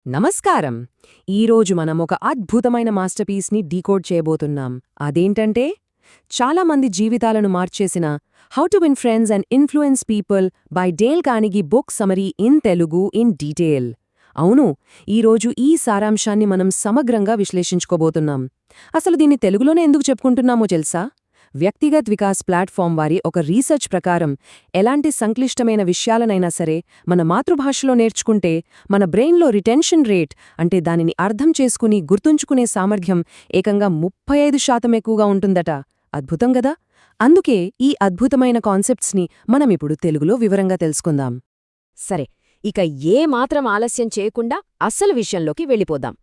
నమస్కారం. ఈరోజు మనం ఒక అద్భుతమైన మాస్టర్పీస్ని డీకోడ్ చేయబోతున్నాం. అదేంటంటే చాలామంది జీవితాలను మార్చేసిన how to win friends and influence people by Dale Carnegie book summary in Telugu in detail. అవును, ఈరోజు ఈ సారాంశాన్ని మనం సమగ్రంగా విశ్లేషించుకోబోతున్నాం. అసలు దీన్ని తెలుగులోనే ఎందుకు చెప్పుకుంటున్నామో తెలుసా? వ్యక్తిగత్ వికాస్ ప్లాట్ఫామ్ వారి ఒక రీసెర్చ్ ప్రకారం ఎలాంటి సంక్లిష్టమైన విషయాలనైనా సరే మన మాతృభాషలో నేర్చుకుంటే మన బ్రెయిన్లో రిటెన్షన్ రేట్, అంటే దానిని అర్థం చేసుకుని గుర్తుంచుకునే సామర్థ్యం ఏకంగా 35% ఎక్కువగా ఉంటుందట. అద్భుతం గదా! అందుకే ఈ అద్భుతమైన కాన్సెప్ట్స్ని మనమిప్పుడు తెలుగులో వివరంగా తెలుసుకుందాం. సరే, ఇక ఏమాత్రం ఆలస్యం చేయకుండా అసలు విషయంలోకి వెళ్ళిపోదాం.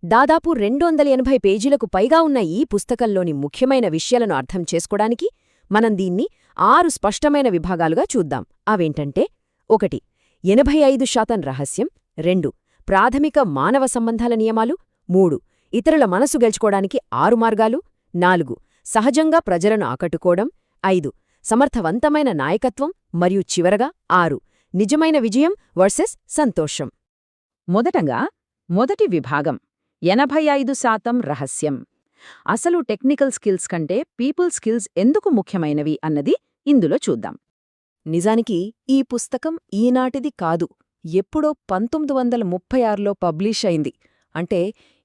దాదాపు 280 పేజీలకు పైగా ఉన్న ఈ పుస్తకంలోని ముఖ్యమైన విషయాలను అర్థం చేసుకోడానికి మనం దీన్ని 6 స్పష్టమైన విభాగాలుగా చూద్దాం. అవేంటంటే: 1. 85% రహస్యం. 2. ప్రాథమిక మానవ సంబంధాల నియమాలు. 3. ఇతరుల మనసు గెలుచుకోవడానికి 6 మార్గాలు. 4. సహజంగా ప్రజలను ఆకట్టుకోవడం. 5. సమర్థవంతమైన నాయకత్వం. మరియు చివరగా 6. నిజమైన విజయం వర్సెస్ సంతోషం. మొదటి విభాగం 85% రహస్యం. అసలు టెక్నికల్ స్కిల్స్ కంటే పీపుల్ స్కిల్స్ ఎందుకు ముఖ్యమైనవి అన్నది ఇందులో చూద్దాం. నిజానికి ఈ పుస్తకం ఈనాటిది కాదు, ఎప్పుడో 1936లో పబ్లిష్ అయింది. అంటే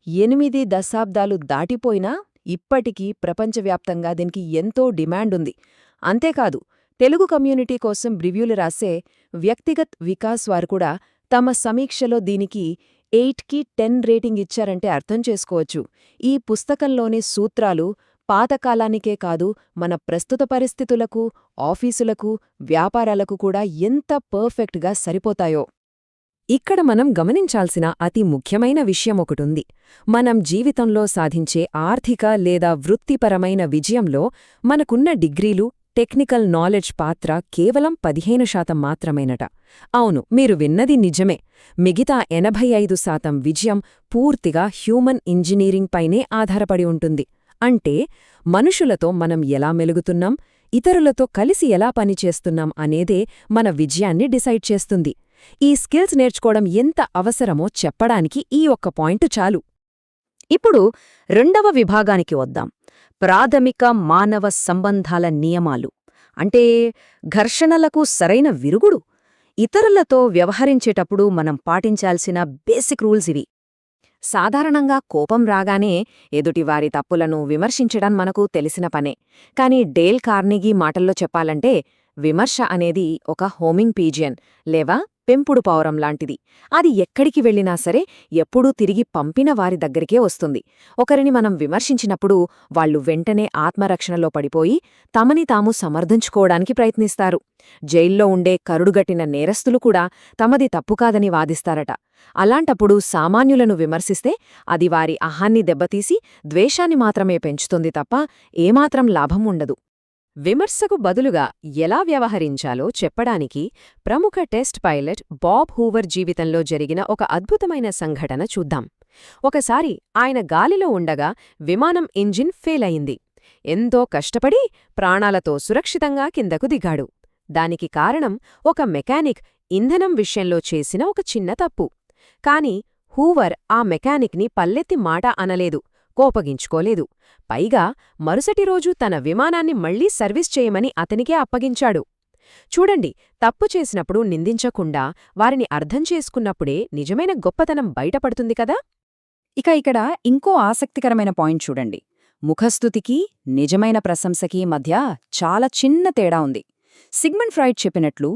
8 దశాబ్దాలు దాటిపోయినా ఇప్పటికీ ప్రపంచవ్యాప్తంగా దీనికి ఎంతో డిమాండుంది. అంతేకాదు, తెలుగు కమ్యూనిటీ కోసం రివ్యూలు రాసే వ్యక్తిగత్ వికాస్ వారు కూడా తమ సమీక్షలో దీనికి 8కి 10 రేటింగ్ ఇచ్చారంటే అర్థం చేసుకోవచ్చు. ఈ పుస్తకంలోని సూత్రాలు పాతకాలానికే కాదు, మన ప్రస్తుత పరిస్థితులకు, ఆఫీసులకు, వ్యాపారాలకు కూడా ఎంత పర్ఫెక్ట్గా సరిపోతాయో. ఇక్కడ మనం గమనించాల్సిన అతి ముఖ్యమైన విషయమొకటుంది. మనం జీవితంలో సాధించే ఆర్థిక లేదా వృత్తిపరమైన విజయంలో మనకున్న డిగ్రీలు, టెక్నికల్ నాలెడ్జ్ పాత్ర కేవలం 15% మాత్రమేనట. అవును, మీరు విన్నది నిజమే. మిగతా 85% విజయం పూర్తిగా హ్యూమన్ ఇంజనీరింగ్ పైనే ఆధారపడి ఉంటుంది. అంటే మనుషులతో మనం ఎలా మెలుగుతున్నాం, ఇతరులతో కలిసి ఎలా పనిచేస్తున్నాం అనేదే మన విజయాన్ని డిసైడ్ చేస్తుంది. ఈ స్కిల్స్ నేర్చుకోవడం ఎంత అవసరమో చెప్పడానికి ఈ ఒక్క పాయింట్ చాలు. ఇప్పుడు రెండవ విభాగానికి వద్దాం. ప్రాథమిక మానవ సంబంధాల నియమాలు. అంటే ఘర్షణలకు సరైన విరుగుడు. ఇతరులతో వ్యవహరించేటప్పుడు మనం పాటించాల్సిన బేసిక్ రూల్స్ ఇవి. సాధారణంగా కోపం రాగానే ఎదుటివారి తప్పులను విమర్శించడం మనకు తెలిసిన పనే. కానీ డేల్ కార్నెగీ మాటల్లో చెప్పాలంటే విమర్శ అనేది ఒక హోమింగ్ పీజియన్ లేవా పెంపుడు పావురం లాంటిది. అది ఎక్కడికి వెళ్ళినా సరే ఎప్పుడూ తిరిగి పంపిన వారి దగ్గరికే వస్తుంది. ఒకరిని మనం విమర్శించినప్పుడు వాళ్లు వెంటనే ఆత్మరక్షణలో పడిపోయి తమని తాము సమర్థించుకోవడానికి ప్రయత్నిస్తారు. జైల్లో ఉండే కరుడుగట్టిన నేరస్తులు కూడా తమది తప్పుకాదని వాదిస్తారట. అలాంటప్పుడు సామాన్యులను విమర్శిస్తే అది వారి అహాన్ని దెబ్బతీసి ద్వేషాన్ని మాత్రమే పెంచుతుంది తప్ప ఏమాత్రం లాభం ఉండదు. విమర్శకు బదులుగా ఎలా వ్యవహరించాలో చెప్పడానికి ప్రముఖ టెస్ట్ పైలట్ బాబ్ హూవర్ జీవితంలో జరిగిన ఒక అద్భుతమైన సంఘటన చూద్దాం. ఒకసారి ఆయన గాలిలో ఉండగా విమానం ఇంజిన్ ఫెయిల్ అయింది. ఎంతో కష్టపడి ప్రాణాలతో సురక్షితంగా కిందకు దిగాడు. దానికి కారణం ఒక మెకానిక్ ఇంధనం విషయంలో చేసిన ఒక చిన్న తప్పు. కాని హూవర్ ఆ మెకానిక్ని పల్లెత్తి మాట అనలేదు, కోపగించుకోలేదు. పైగా మరుసటి రోజు తన విమానాన్ని మళ్లీ సర్వీస్ చేయమని అతనికే అప్పగించాడు. చూడండి, తప్పు చేసినప్పుడు నిందించకుండా వారిని అర్థం చేసుకున్నప్పుడే నిజమైన గొప్పతనం బయటపడుతుంది కదా. ఇక్కడ ఇంకో ఆసక్తికరమైన పాయింట్ చూడండి. ముఖస్తుతికి నిజమైన ప్రశంసకి మధ్య చాలా చిన్న తేడా ఉంది. సిగ్మండ్ ఫ్రాయిడ్ చెప్పినట్లు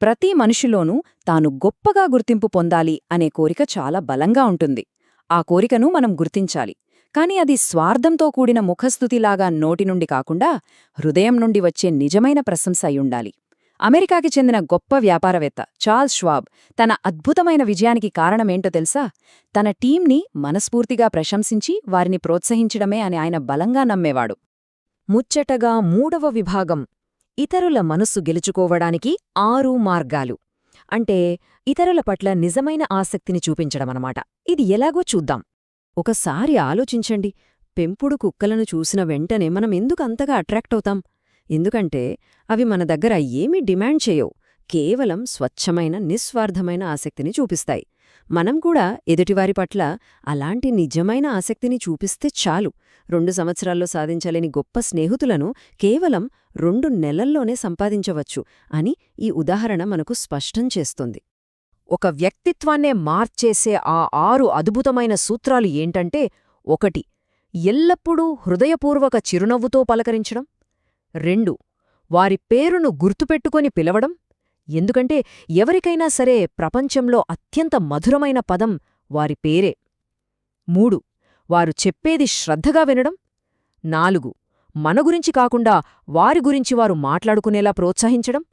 ప్రతి మనిషిలోనూ తాను గొప్పగా గుర్తింపు పొందాలి అనే కోరిక చాలా బలంగా ఉంటుంది. ఆ కోరికను మనం గుర్తించాలి. కాని అది స్వార్థంతో కూడిన ముఖస్తుతిలాగా నోటి నుండి కాకుండా హృదయం నుండి వచ్చే నిజమైన ప్రశంస అయ్యుండాలి. అమెరికాకి చెందిన గొప్ప వ్యాపారవేత్త చార్ల్స్ ష్వాబ్ తన అద్భుతమైన విజయానికి కారణమేంటో తెలుసా? తన టీంని మనస్ఫూర్తిగా ప్రశంసించి వారిని ప్రోత్సహించడమే అని ఆయన బలంగా నమ్మేవాడు. ముచ్చటగా మూడవ విభాగం ఇతరుల మనస్సు గెలుచుకోవడానికి 6 మార్గాలు. అంటే ఇతరుల పట్ల నిజమైన ఆసక్తిని చూపించడమన్నమాట. ఇది ఎలాగో చూద్దాం. ఒకసారి ఆలోచించండి, పెంపుడు కుక్కలను చూసిన వెంటనే మనం ఎందుకు అంతగా అట్రాక్ట్ అవుతాం? ఎందుకంటే అవి మన దగ్గర ఏమీ డిమాండ్ చేయవు, కేవలం స్వచ్ఛమైన నిస్వార్థమైన ఆసక్తిని చూపిస్తాయి. మనం కూడా ఎదుటివారి పట్ల అలాంటి నిజమైన ఆసక్తిని చూపిస్తే చాలు. 2 సంవత్సరాల్లో సాధించలేని గొప్ప స్నేహితులను కేవలం 2 నెలల్లోనే సంపాదించవచ్చు అని ఈ ఉదాహరణ మనకు స్పష్టం చేస్తుంది. ఒక వ్యక్తిత్వాన్నే మార్చేసే ఆ 6 అద్భుతమైన సూత్రాలు ఏంటంటే: 1. ఎల్లప్పుడూ హృదయపూర్వక చిరునవ్వుతో పలకరించడం. 2. వారి పేరును గుర్తుపెట్టుకొని పిలవడం. ఎందుకంటే ఎవరికైనా సరే ప్రపంచంలో అత్యంత మధురమైన పదం వారి పేరే. 3. వారు చెప్పేది శ్రద్ధగా వినడం. 4. మన గురించి కాకుండా వారి గురించి వారు మాట్లాడుకునేలా ప్రోత్సహించడం.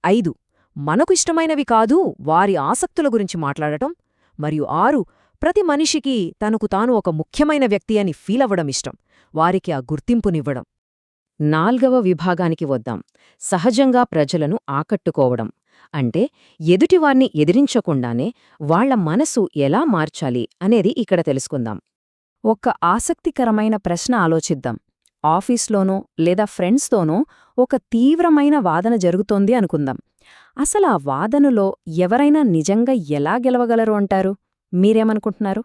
5. మనకు ఇష్టమైనవి కాదు, వారి ఆసక్తుల గురించి మాట్లాడటం. మరియు 6. ప్రతి మనిషికి తనకు తాను ఒక ముఖ్యమైన వ్యక్తి అని ఫీలవ్వడం ఇష్టం, వారికి ఆ గుర్తింపునివ్వడం. 4వ విభాగానికి వద్దాం. సహజంగా ప్రజలను ఆకట్టుకోవడం. అంటే ఎదుటివార్ని ఎదిరించకుండానే వాళ్ల మనసు ఎలా మార్చాలి అనేది ఇక్కడ తెలుసుకుందాం. ఒక ఆసక్తికరమైన ప్రశ్న ఆలోచిద్దాం. ఆఫీస్లోనో లేదా ఫ్రెండ్స్తోనో ఒక తీవ్రమైన వాదన జరుగుతోంది అనుకుందాం. అసలా వాదనలో ఎవరైనా నిజంగా ఎలా గెలవగలరు అంటారు? మీరేమనుకుంటున్నారు?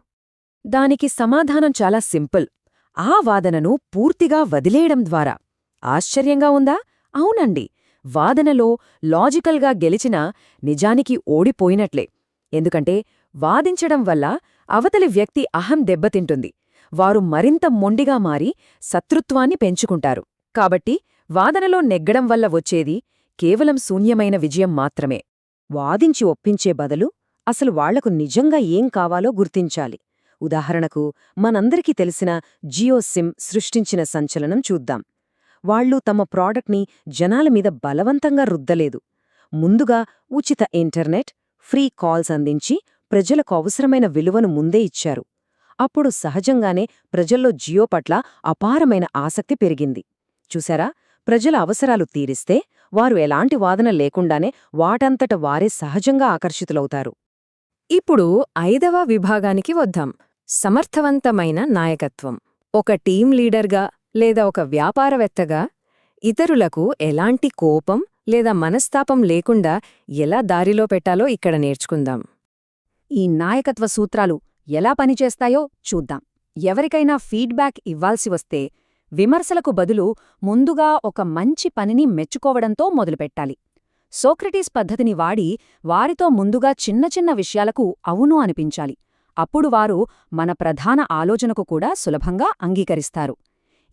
దానికి సమాధానం చాలా సింపుల్. ఆ వాదనను పూర్తిగా వదిలేయడం ద్వారా. ఆశ్చర్యంగా ఉందా? అవునండి. వాదనలో లాజికల్గా గెలిచినా నిజానికి ఓడిపోయినట్లే. ఎందుకంటే వాదించడం వల్ల అవతలి వ్యక్తి అహం దెబ్బతింటుంది. వారు మరింత మొండిగా మారి శత్రుత్వాన్ని పెంచుకుంటారు. కాబట్టి వాదనలో నెగ్గడం వల్ల వచ్చేది కేవలం శూన్యమైన విజయం మాత్రమే. వాదించి ఒప్పించే బదులు అసలు వాళ్లకు నిజంగా ఏం కావాలో గుర్తించాలి. ఉదాహరణకు మనందరికీ తెలిసిన జియో సిమ్ సృష్టించిన సంచలనం చూద్దాం. వాళ్లు తమ ప్రాడక్ట్ని జనాల మీద బలవంతంగా రుద్దలేదు. ముందుగా ఉచిత ఇంటర్నెట్, ఫ్రీ కాల్స్ అందించి ప్రజలకు అవసరమైన విలువను ముందే ఇచ్చారు. అప్పుడు సహజంగానే ప్రజల్లో జియో పట్ల అపారమైన ఆసక్తి పెరిగింది. చూశారా? ప్రజల అవసరాలు తీరిస్తే వారు ఎలాంటి వాదన లేకుండానే వాటంతట వారే సహజంగా ఆకర్షితులవుతారు. ఇప్పుడు 5వ విభాగానికి వద్దాం. సమర్థవంతమైన నాయకత్వం. ఒక టీం లీడర్గా లేదా ఒక వ్యాపారవేత్తగా ఇతరులకు ఎలాంటి కోపం లేదా మనస్తాపం లేకుండా ఎలా దారిలో పెట్టాలో ఇక్కడ నేర్చుకుందాం. ఈ నాయకత్వ సూత్రాలు ఎలా పనిచేస్తాయో చూద్దాం. ఎవరికైనా ఫీడ్బ్యాక్ ఇవ్వాల్సి వస్తే విమర్శలకు బదులు ముందుగా ఒక మంచి పనిని మెచ్చుకోవడంతో మొదలుపెట్టాలి. సోక్రటీస్ పద్ధతిని వాడి వారితో ముందుగా చిన్న చిన్న విషయాలకు అవును అనిపించాలి. అప్పుడు వారు మన ప్రధాన ఆలోచనకు కూడా సులభంగా అంగీకరిస్తారు.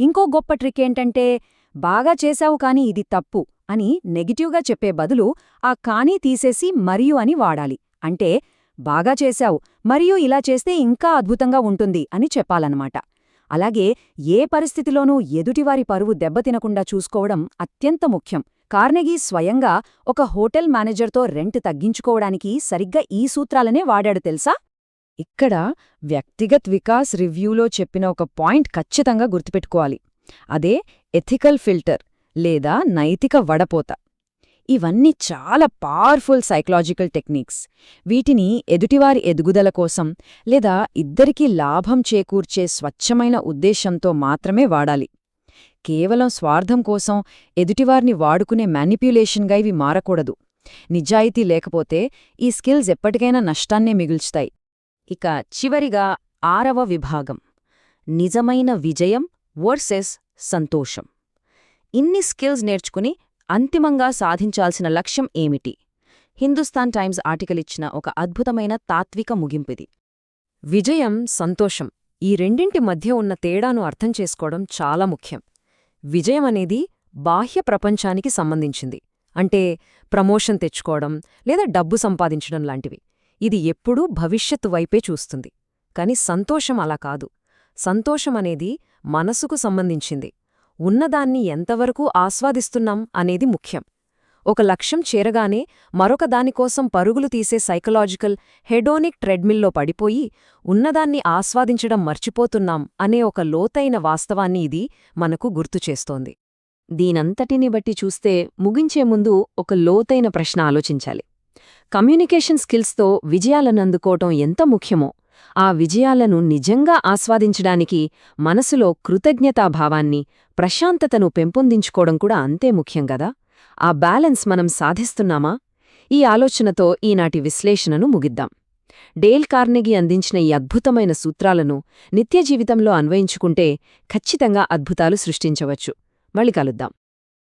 ఇంకో గొప్ప ట్రిక్ ఏంటంటే, బాగా చేశావు కాని ఇది తప్పు అని నెగిటివ్గా చెప్పే బదులు ఆ కానీ తీసేసి మరియు అని వాడాలి. అంటే బాగా చేశావు, మరియు ఇలా చేస్తే ఇంకా అద్భుతంగా ఉంటుంది అని చెప్పాలన్నమాట. అలాగే ఏ పరిస్థితిలోనూ ఎదుటివారి పరువు దెబ్బతినకుండా చూసుకోవడం అత్యంత ముఖ్యం. కార్నెగీ స్వయంగా ఒక హోటల్ మేనేజర్తో రెంట్ తగ్గించుకోవడానికి సరిగ్గా ఈ సూత్రాలనే వాడాడు తెలుసా? ఇక్కడ వ్యక్తిగత్ వికాస్ రివ్యూలో చెప్పిన ఒక పాయింట్ ఖచ్చితంగా గుర్తుపెట్టుకోవాలి. అదే ఎథికల్ ఫిల్టర్ లేదా నైతిక వడపోత. ఇవన్నీ చాలా పవర్ఫుల్ సైకలాజికల్ టెక్నిక్స్. వీటిని ఎదుటివారి ఎదుగుదల కోసం లేదా ఇద్దరికీ లాభం చేకూర్చే స్వచ్ఛమైన ఉద్దేశంతో మాత్రమే వాడాలి. కేవలం స్వార్థం కోసం ఎదుటివారిని వాడుకునే మ్యానిప్యులేషన్గా ఇవి మారకూడదు. నిజాయితీ లేకపోతే ఈ స్కిల్స్ ఎప్పటికైనా నష్టాన్నే మిగుల్చుతాయి. ఇక చివరిగా 6వ విభాగం, నిజమైన విజయం వర్సెస్ సంతోషం. ఇన్ని స్కిల్స్ నేర్చుకుని అంతిమంగా సాధించాల్సిన లక్ష్యం ఏమిటి? హిందుస్థాన్ టైమ్స్ ఆర్టికల్ ఇచ్చిన ఒక అద్భుతమైన తాత్విక ముగింపిది. విజయం, సంతోషం ఈ రెండింటి మధ్య ఉన్న తేడాను అర్థం చేసుకోవడం చాలా ముఖ్యం. విజయం అనేది బాహ్య ప్రపంచానికి సంబంధించింది. అంటే ప్రమోషన్ తెచ్చుకోవడం లేదా డబ్బు సంపాదించడం లాంటివి. ఇది ఎప్పుడూ భవిష్యత్తు వైపే చూస్తుంది. కాని సంతోషం అలా కాదు. సంతోషం అనేది మనసుకు సంబంధించింది. ఉన్నదాన్ని ఎంతవరకు ఆస్వాదిస్తున్నాం అనేది ముఖ్యం. ఒక లక్ష్యం చేరగానే మరొక దానికోసం పరుగులు తీసే సైకలాజికల్ హెడోనిక్ ట్రెడ్మిల్లో పడిపోయి ఉన్నదాన్ని ఆస్వాదించడం మర్చిపోతున్నాం అనే ఒక లోతైన వాస్తవాన్ని ఇది మనకు గుర్తుచేస్తోంది. దీనంతటిని బట్టి చూస్తే ముగించే ముందు ఒక లోతైన ప్రశ్న ఆలోచించాలి. కమ్యూనికేషన్ స్కిల్స్తో విజయాలను అందుకోవటం ఎంత ముఖ్యమో, ఆ విజయాలను నిజంగా ఆస్వాదించడానికి మనసులో కృతజ్ఞతాభావాన్ని, ప్రశాంతతను పెంపొందించుకోవడం కూడా అంతే ముఖ్యం గదా. ఆ బ్యాలెన్స్ మనం సాధిస్తున్నామా? ఈ ఆలోచనతో ఈనాటి విశ్లేషణను ముగిద్దాం. డేల్ కార్నెగీ అందించిన ఈ అద్భుతమైన సూత్రాలను నిత్యజీవితంలో అన్వయించుకుంటే ఖచ్చితంగా అద్భుతాలు సృష్టించవచ్చు. మళ్ళీ కలుద్దాం.